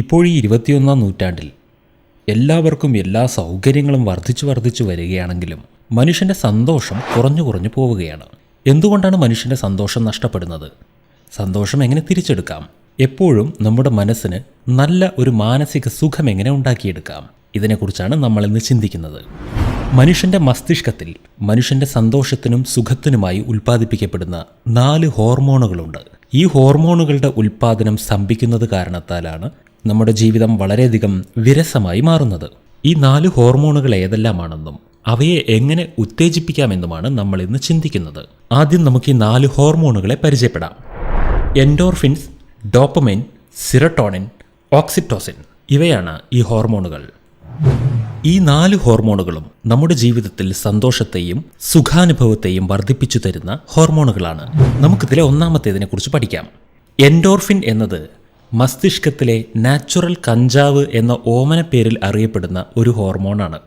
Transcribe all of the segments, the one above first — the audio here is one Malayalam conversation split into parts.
ഇപ്പോൾ ഈ 21-ാം നൂറ്റാണ്ടിൽ എല്ലാവർക്കും എല്ലാ സൗകര്യങ്ങളും വർദ്ധിച്ചു വരികയാണെങ്കിലും മനുഷ്യൻ്റെ സന്തോഷം കുറഞ്ഞു പോവുകയാണ്. എന്തുകൊണ്ടാണ് മനുഷ്യൻ്റെ സന്തോഷം നഷ്ടപ്പെടുന്നത്? സന്തോഷം എങ്ങനെ തിരിച്ചെടുക്കാം? എപ്പോഴും നമ്മുടെ മനസ്സിന് നല്ല ഒരു മാനസിക സുഖം എങ്ങനെ ഉണ്ടാക്കിയെടുക്കാം? ഇതിനെക്കുറിച്ചാണ് നമ്മളിന്ന് ചിന്തിക്കുന്നത്. മനുഷ്യൻ്റെ മസ്തിഷ്കത്തിൽ മനുഷ്യൻ്റെ സന്തോഷത്തിനും സുഖത്തിനുമായി ഉൽപ്പാദിപ്പിക്കപ്പെടുന്ന 4 ഹോർമോണുകളുണ്ട്. ഈ ഹോർമോണുകളുടെ ഉൽപ്പാദനം സ്തംഭിക്കുന്നത് കാരണത്താലാണ് നമ്മുടെ ജീവിതം വളരെയധികം വിരസമായി മാറുന്നത്. ഈ 4 ഹോർമോണുകൾ ഏതെല്ലാമാണെന്നും അവയെ എങ്ങനെ ഉത്തേജിപ്പിക്കാമെന്നുമാണ് നമ്മൾ ഇന്ന് ചിന്തിക്കുന്നത്. ആദ്യം നമുക്ക് ഈ 4 ഹോർമോണുകളെ പരിചയപ്പെടാം. എൻഡോർഫിൻസ്, ഡോപ്പമൈൻ, സെറോട്ടോണിൻ, ഓക്സിറ്റോസിൻ ഇവയാണ് ഈ ഹോർമോണുകൾ. ഈ 4 ഹോർമോണുകളും നമ്മുടെ ജീവിതത്തിൽ സന്തോഷത്തെയും സുഖാനുഭവത്തെയും വർദ്ധിപ്പിച്ചു തരുന്ന ഹോർമോണുകളാണ്. നമുക്കിതിലെ ഒന്നാമത്തേതിനെക്കുറിച്ച് പഠിക്കാം. എൻഡോർഫിൻ എന്നത് മസ്തിഷ്കത്തിലെ നാച്ചുറൽ കഞ്ചാവ് എന്ന ഓമന പേരിൽ അറിയപ്പെടുന്ന ഒരു ഹോർമോണാണ്.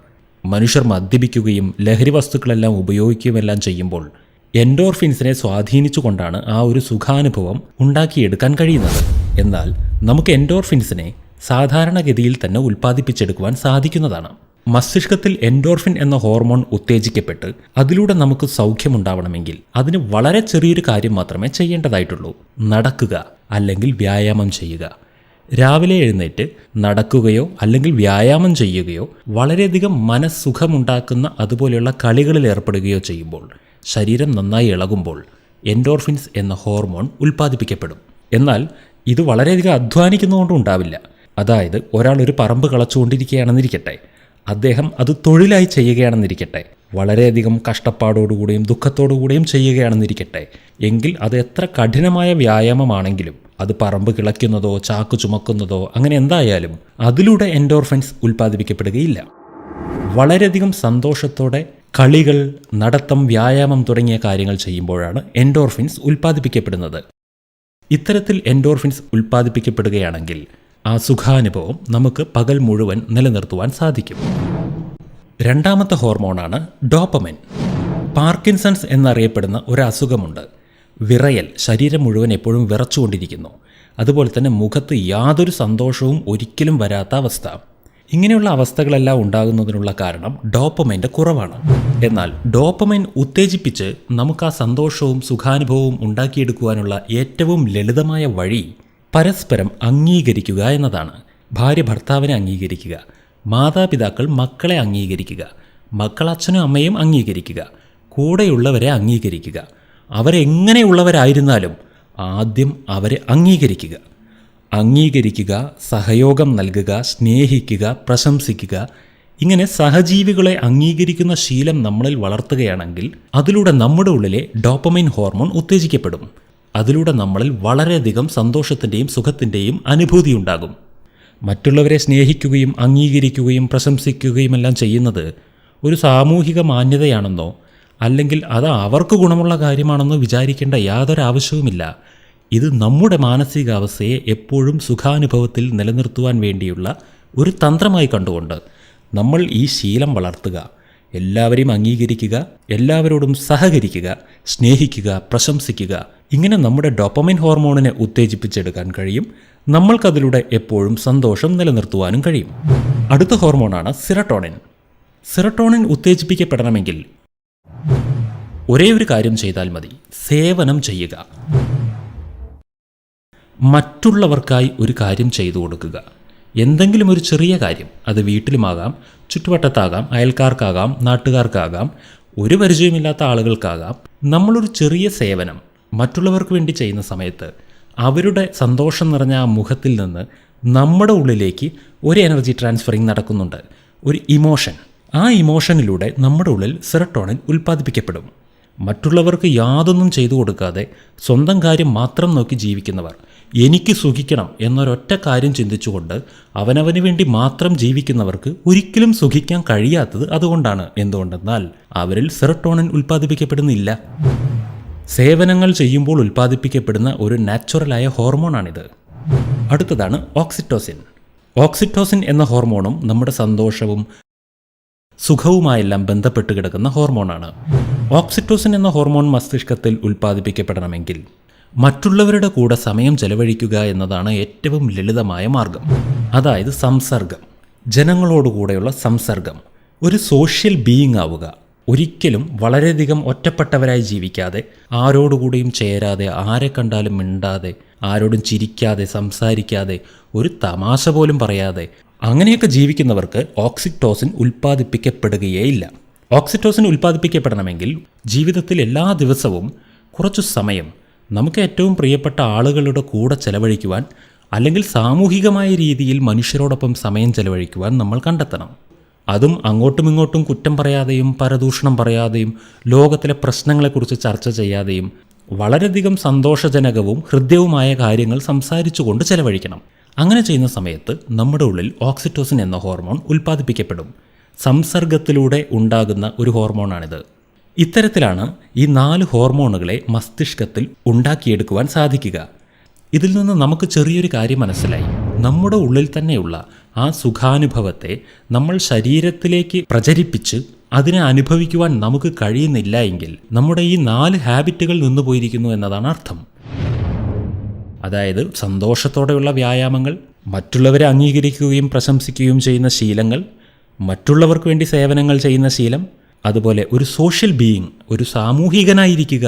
മനുഷ്യർ മദ്യപിക്കുകയും ലഹരി വസ്തുക്കളെല്ലാം ഉപയോഗിക്കുകയുമെല്ലാം ചെയ്യുമ്പോൾ എൻഡോർഫിൻസിനെ സ്വാധീനിച്ചുകൊണ്ടാണ് ആ ഒരു സുഖാനുഭവം ഉണ്ടാക്കിയെടുക്കാൻ കഴിയുന്നത്. എന്നാൽ നമുക്ക് എൻഡോർഫിൻസിനെ സാധാരണഗതിയിൽ തന്നെ ഉൽപ്പാദിപ്പിച്ചെടുക്കുവാൻ സാധിക്കുന്നതാണ്. മസ്തിഷ്കത്തിൽ എൻഡോർഫിൻ എന്ന ഹോർമോൺ ഉത്തേജിക്കപ്പെട്ട് അതിലൂടെ നമുക്ക് സൗഖ്യമുണ്ടാവണമെങ്കിൽ അതിന് വളരെ ചെറിയൊരു കാര്യം മാത്രമേ ചെയ്യേണ്ടതായിട്ടുള്ളൂ. നടക്കുക അല്ലെങ്കിൽ വ്യായാമം ചെയ്യുക. രാവിലെ എഴുന്നേറ്റ് നടക്കുകയോ അല്ലെങ്കിൽ വ്യായാമം ചെയ്യുകയോ വളരെയധികം മനസ്സുഖമുണ്ടാക്കുന്ന അതുപോലെയുള്ള കളികളിൽ ഏർപ്പെടുകയോ ചെയ്യുമ്പോൾ ശരീരം നന്നായി ഇളകുമ്പോൾ എൻഡോർഫിൻസ് എന്ന ഹോർമോൺ ഉൽപ്പാദിപ്പിക്കപ്പെടും. എന്നാൽ ഇത് വളരെയധികം അധ്വാനിക്കുന്നതുകൊണ്ടും ഉണ്ടാവില്ല. അതായത് ഒരാൾ ഒരു പറമ്പ് കളച്ചുകൊണ്ടിരിക്കുകയാണെന്നിരിക്കട്ടെ, അദ്ദേഹം അത് തൊഴിലായി ചെയ്യുകയാണെന്നിരിക്കട്ടെ, വളരെയധികം കഷ്ടപ്പാടോടുകൂടിയും ദുഃഖത്തോടുകൂടിയും ചെയ്യുകയാണെന്നിരിക്കട്ടെ, എങ്കിൽ അത് എത്ര കഠിനമായ വ്യായാമമാണെങ്കിലും അത് പറമ്പ് കിളയ്ക്കുന്നതോ ചാക്ക് ചുമക്കുന്നതോ അങ്ങനെ എന്തായാലും അതിലൂടെ എൻഡോർഫിൻസ് ഉൽപ്പാദിപ്പിക്കപ്പെടുകയില്ല. വളരെയധികം സന്തോഷത്തോടെ കളികൾ, നടത്തം, വ്യായാമം തുടങ്ങിയ കാര്യങ്ങൾ ചെയ്യുമ്പോഴാണ് എൻഡോർഫിൻസ് ഉൽപ്പാദിപ്പിക്കപ്പെടുന്നത്. ഇത്തരത്തിൽ എൻഡോർഫിൻസ് ഉൽപ്പാദിപ്പിക്കപ്പെടുകയാണെങ്കിൽ ആ സുഖാനുഭവം നമുക്ക് പകൽ മുഴുവൻ നിലനിർത്തുവാൻ സാധിക്കും. രണ്ടാമത്തെ ഹോർമോണാണ് ഡോപ്പമൈൻ. പാർക്കിൻസൺസ് എന്നറിയപ്പെടുന്ന ഒരു അസുഖമുണ്ട്. വിറയൽ, ശരീരം മുഴുവൻ എപ്പോഴും വിറച്ചുകൊണ്ടിരിക്കുന്നു. അതുപോലെ തന്നെ മുഖത്ത് യാതൊരു സന്തോഷവും ഒരിക്കലും വരാത്ത അവസ്ഥ. ഇങ്ങനെയുള്ള അവസ്ഥകളെല്ലാം ഉണ്ടാകുന്നതിനുള്ള കാരണം ഡോപ്പമൈൻ്റെ കുറവാണ്. എന്നാൽ ഡോപ്പമൈൻ ഉത്തേജിപ്പിച്ച് നമുക്ക് ആ സന്തോഷവും സുഖാനുഭവവും ഉണ്ടാക്കിയെടുക്കുവാനുള്ള ഏറ്റവും ലളിതമായ വഴി പരസ്പരം അംഗീകരിക്കുക എന്നതാണ്. ഭാര്യ ഭർത്താവിനെ അംഗീകരിക്കുക, മാതാപിതാക്കൾ മക്കളെ അംഗീകരിക്കുക, മക്കൾ അച്ഛനും അമ്മയും അംഗീകരിക്കുക, കൂടെയുള്ളവരെ അംഗീകരിക്കുക. അവരെങ്ങനെയുള്ളവരായിരുന്നാലും ആദ്യം അവരെ അംഗീകരിക്കുക. സഹയോഗം നൽകുക, സ്നേഹിക്കുക, പ്രശംസിക്കുക. ഇങ്ങനെ സഹജീവികളെ അംഗീകരിക്കുന്ന ശീലം നമ്മളിൽ വളർത്തുകയാണെങ്കിൽ അതിലൂടെ നമ്മുടെ ഉള്ളിലെ ഡോപ്പമൈൻ ഹോർമോൺ ഉത്തേജിക്കപ്പെടും. അതിലൂടെ നമ്മളിൽ വളരെയധികം സന്തോഷത്തിൻ്റെയും സുഖത്തിൻ്റെയും അനുഭൂതി ഉണ്ടാകും. മറ്റുള്ളവരെ സ്നേഹിക്കുകയും അംഗീകരിക്കുകയും പ്രശംസിക്കുകയും എല്ലാം ചെയ്യുന്നത് ഒരു സാമൂഹിക മാന്യതയാണെന്നോ അല്ലെങ്കിൽ അത് അവർക്ക് ഗുണമുള്ള കാര്യമാണെന്നോ വിചാരിക്കേണ്ട യാതൊരു ആവശ്യവുമില്ല. ഇത് നമ്മുടെ മാനസികാവസ്ഥയെ എപ്പോഴും സുഖാനുഭവത്തിൽ നിലനിർത്തുവാൻ വേണ്ടിയുള്ള ഒരു തന്ത്രമായി കണ്ടുകൊണ്ട് നമ്മൾ ഈ ശീലം വളർത്തുക. എല്ലാവരെയും അംഗീകരിക്കുക, എല്ലാവരോടും സഹകരിക്കുക, സ്നേഹിക്കുക, പ്രശംസിക്കുക. ഇങ്ങനെ നമ്മുടെ ഡോപ്പമൈൻ ഹോർമോണിനെ ഉത്തേജിപ്പിച്ചെടുക്കാൻ കഴിയും. നമ്മൾക്കതിലൂടെ എപ്പോഴും സന്തോഷം നിലനിർത്തുവാനും കഴിയും. അടുത്ത ഹോർമോണാണ് സെറോട്ടോണിൻ. സെറോട്ടോണിൻ ഉത്തേജിപ്പിക്കപ്പെടണമെങ്കിൽ ഒരേ ഒരു കാര്യം ചെയ്താൽ മതി: സേവനം ചെയ്യുക. മറ്റുള്ളവർക്കായി ഒരു കാര്യം ചെയ്തു കൊടുക്കുക. എന്തെങ്കിലും ഒരു ചെറിയ കാര്യം, അത് വീട്ടിലുമാകാം, ചുറ്റുവട്ടത്താകാം, അയൽക്കാർക്കാകാം, നാട്ടുകാർക്കാകാം, ഒരു പരിചയമില്ലാത്ത ആളുകൾക്കാകാം. നമ്മളൊരു ചെറിയ സേവനം മറ്റുള്ളവർക്ക് വേണ്ടി ചെയ്യുന്ന സമയത്ത് അവരുടെ സന്തോഷം നിറഞ്ഞ ആ മുഖത്തിൽ നിന്ന് നമ്മുടെ ഉള്ളിലേക്ക് ഒരു എനർജി ട്രാൻസ്ഫറിങ് നടക്കുന്നുണ്ട്, ഒരു ഇമോഷൻ. ആ ഇമോഷനിലൂടെ നമ്മുടെ ഉള്ളിൽ സെറോട്ടോണിൻ ഉൽപ്പാദിപ്പിക്കപ്പെടും. മറ്റുള്ളവർക്ക് യാതൊന്നും ചെയ്തു കൊടുക്കാതെ സ്വന്തം കാര്യം മാത്രം നോക്കി ജീവിക്കുന്നവർ, എനിക്ക് സുഖിക്കണം എന്നൊരൊറ്റ കാര്യം ചിന്തിച്ചുകൊണ്ട് അവനവന് വേണ്ടി മാത്രം ജീവിക്കുന്നവർക്ക് ഒരിക്കലും സുഖിക്കാൻ കഴിയാത്തത് അതുകൊണ്ടാണ്. എന്തുകൊണ്ടെന്നാൽ അവരിൽ സെറോട്ടോണിൻ ഉൽപ്പാദിപ്പിക്കപ്പെടുന്നില്ല. സേവനങ്ങൾ ചെയ്യുമ്പോൾ ഉൽപ്പാദിപ്പിക്കപ്പെടുന്ന ഒരു നാച്ചുറലായ ഹോർമോണാണിത്. അടുത്തതാണ് ഓക്സിറ്റോസിൻ. ഓക്സിറ്റോസിൻ എന്ന ഹോർമോണും നമ്മുടെ സന്തോഷവും സുഖവുമായെല്ലാം ബന്ധപ്പെട്ട് കിടക്കുന്ന ഹോർമോണാണ്. ഓക്സിറ്റോസിൻ എന്ന ഹോർമോൺ മസ്തിഷ്കത്തിൽ ഉൽപ്പാദിപ്പിക്കപ്പെടണമെങ്കിൽ മറ്റുള്ളവരുടെ കൂടെ സമയം ചെലവഴിക്കുക എന്നതാണ് ഏറ്റവും ലളിതമായ മാർഗം. അതായത് സംസർഗം, ജനങ്ങളോടുകൂടെയുള്ള സംസർഗം. ഒരു സോഷ്യൽ ബീയിങ് ആവുക. ഒരിക്കലും വളരെയധികം ഒറ്റപ്പെട്ടവരായി ജീവിക്കാതെ, ആരോടുകൂടെയും ചേരാതെ, ആരെ കണ്ടാലും മിണ്ടാതെ, ആരോടും ചിരിക്കാതെ, സംസാരിക്കാതെ, ഒരു തമാശ പോലും പറയാതെ, അങ്ങനെയൊക്കെ ജീവിക്കുന്നവർക്ക് ഓക്സിറ്റോസിൻ ഉൽപ്പാദിപ്പിക്കപ്പെടുകയേയില്ല. ഓക്സിറ്റോസിൻ ഉൽപ്പാദിപ്പിക്കപ്പെടണമെങ്കിൽ ജീവിതത്തിൽ എല്ലാ ദിവസവും കുറച്ചു സമയം നമുക്ക് ഏറ്റവും പ്രിയപ്പെട്ട ആളുകളുടെ കൂടെ ചെലവഴിക്കുവാൻ, അല്ലെങ്കിൽ സാമൂഹികമായ രീതിയിൽ മനുഷ്യരോടൊപ്പം സമയം ചെലവഴിക്കുവാൻ നമ്മൾ കണ്ടെത്തണം. അതും അങ്ങോട്ടും ഇങ്ങോട്ടും കുറ്റം പറയാതെയും പരദൂഷണം പറയാതെയും ലോകത്തിലെ പ്രശ്നങ്ങളെക്കുറിച്ച് ചർച്ച ചെയ്യാതെയും വളരെയധികം സന്തോഷജനകവും ഹൃദ്യവുമായ കാര്യങ്ങൾ സംസാരിച്ചുകൊണ്ട് ചെലവഴിക്കണം. അങ്ങനെ ചെയ്യുന്ന സമയത്ത് നമ്മുടെ ഉള്ളിൽ ഓക്സിറ്റോസിൻ എന്ന ഹോർമോൺ ഉൽപ്പാദിപ്പിക്കപ്പെടും. സംസർഗത്തിലൂടെ ഉണ്ടാകുന്ന ഒരു ഹോർമോണാണിത്. ഇത്തരത്തിലാണ് ഈ 4 ഹോർമോണുകളെ മസ്തിഷ്കത്തിൽ ഉണ്ടാക്കിയെടുക്കുവാൻ സാധിക്കുക. ഇതിൽ നിന്ന് നമുക്ക് ചെറിയൊരു കാര്യം മനസ്സിലായി. നമ്മുടെ ഉള്ളിൽ തന്നെയുള്ള ആ സുഖാനുഭവത്തെ നമ്മൾ ശരീരത്തിലേക്ക് പ്രചരിപ്പിച്ച് അതിനെ അനുഭവിക്കുവാൻ നമുക്ക് കഴിയുന്നില്ല എങ്കിൽ നമ്മുടെ ഈ 4 ഹാബിറ്റുകൾ നിന്നു പോയിരിക്കുന്നു എന്നതാണ് അർത്ഥം. അതായത് സന്തോഷത്തോടെയുള്ള വ്യായാമങ്ങൾ, മറ്റുള്ളവരെ അംഗീകരിക്കുകയും പ്രശംസിക്കുകയും ചെയ്യുന്ന ശീലങ്ങൾ, മറ്റുള്ളവർക്ക് വേണ്ടി സേവനങ്ങൾ ചെയ്യുന്ന ശീലം, അതുപോലെ ഒരു സോഷ്യൽ ബീയിങ്, ഒരു സാമൂഹികനായിരിക്കുക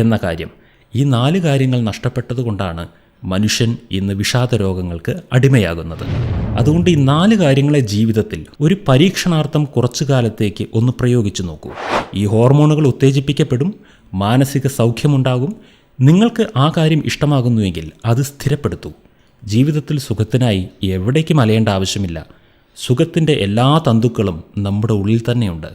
എന്ന കാര്യം. ഈ 4 കാര്യങ്ങൾ നഷ്ടപ്പെട്ടതുകൊണ്ടാണ് മനുഷ്യൻ ഇന്ന് വിഷാദ രോഗങ്ങൾക്ക് അടിമയാകുന്നത്. അതുകൊണ്ട് ഈ 4 കാര്യങ്ങളെ ജീവിതത്തിൽ ഒരു പരീക്ഷണാർത്ഥം കുറച്ചു കാലത്തേക്ക് ഒന്ന് പ്രയോഗിച്ചു നോക്കൂ. ഈ ഹോർമോണുകൾ ഉത്തേജിപ്പിക്കപ്പെടും, മാനസിക സൗഖ്യമുണ്ടാകും. നിങ്ങൾക്ക് ആ കാര്യം ഇഷ്ടമാകുന്നുവെങ്കിൽ അത് സ്ഥിരപ്പെടുത്തൂ. ജീവിതത്തിൽ സുഖത്തിനായി എവിടേക്കും അലയേണ്ട ആവശ്യമില്ല. സുഖത്തിൻ്റെ എല്ലാ തന്തുക്കളും നമ്മുടെ ഉള്ളിൽ തന്നെയുണ്ട്.